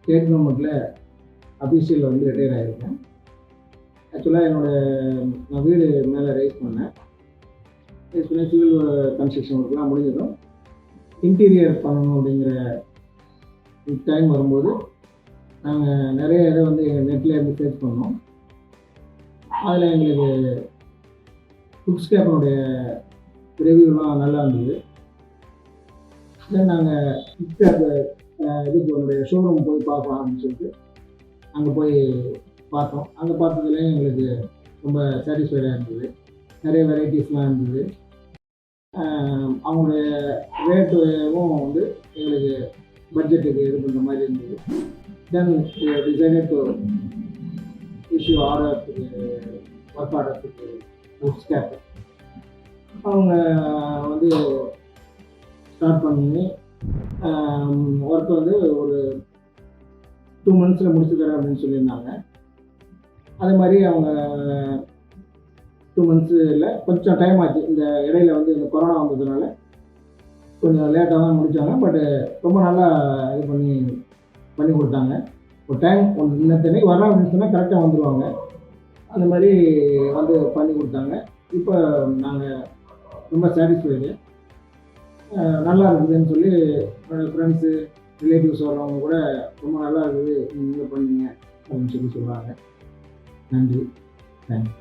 State கவர்மெண்ட்டில் அஃபீஷியலில் வந்து retire ஆகியிருக்கேன். ஆக்சுவலாக நான் வீடு மேலே ரைஸ் பண்ணி சிவில் கன்ஸ்ட்ரக்ஷன் ஒர்க்லாம் முடிஞ்சதும் இன்டீரியர் பண்ணணும் அப்படிங்கிற டைம் வரும்போது நாங்கள் நிறைய இதை வந்து நெட்டில் இருந்து சர்ச் பண்ணோம். அதில் எங்களுக்கு குக்ஸ்கேப்பினுடைய ரிவ்யூலாம் நல்லா இருந்தது. தென் நாங்கள் குக்ஸ்கேப் இதுக்கு என்னுடைய ஷோரூம் போய் பார்க்கலாம் அப்படின்னு சொல்லிட்டு அங்கே போய் பார்த்தோம். அங்கே பார்த்ததுலேயும் எங்களுக்கு ரொம்ப சாட்டிஸ்ஃபைடாக இருந்தது. நிறைய வெரைட்டிஸ்லாம் இருந்தது. அவங்களுடைய ரேட்டும் வந்து எங்களுக்கு பட்ஜெட்டுக்கு இது பண்ணுற மாதிரி இருந்தது. தென் டிசைடட் டு இஷ்யூ ஆர்டருக்கு ஒர்க் ஆர்டருக்கு குக்ஸ்கேப் அவங்க வந்து ஸ்டார்ட் பண்ணி ஒர்க் வந்து ஒரு 2 months முடிச்சு தரேன் அப்படின்னு சொல்லியிருந்தாங்க. அதே மாதிரி அவங்க 2 months இல்லை, கொஞ்சம் டைம் ஆச்சு. இந்த இடையில வந்து இந்த கொரோனா வந்ததுனால கொஞ்சம் லேட்டாக தான் முடித்தாங்க. பட்டு ரொம்ப நல்லா இது பண்ணி கொடுத்தாங்க. ஒரு டைம் இன்னத்தனை வரலாம் அப்படின்னு சொன்னால் கரெக்டாக வந்துடுவாங்க. அந்த மாதிரி வந்து பண்ணி கொடுத்தாங்க. இப்போ நாங்கள் ரொம்ப சாட்டிஸ்ஃபைடு. நல்லா இருக்குதுன்னு சொல்லி என்னோடய ஃப்ரெண்ட்ஸு ரிலேட்டிவ்ஸ் வரவங்க கூட ரொம்ப நல்லா இருக்குது, நீங்கள் பண்ணீங்க அப்படின்னு சொல்கிறாங்க. நன்றி. தேங்க்யூ.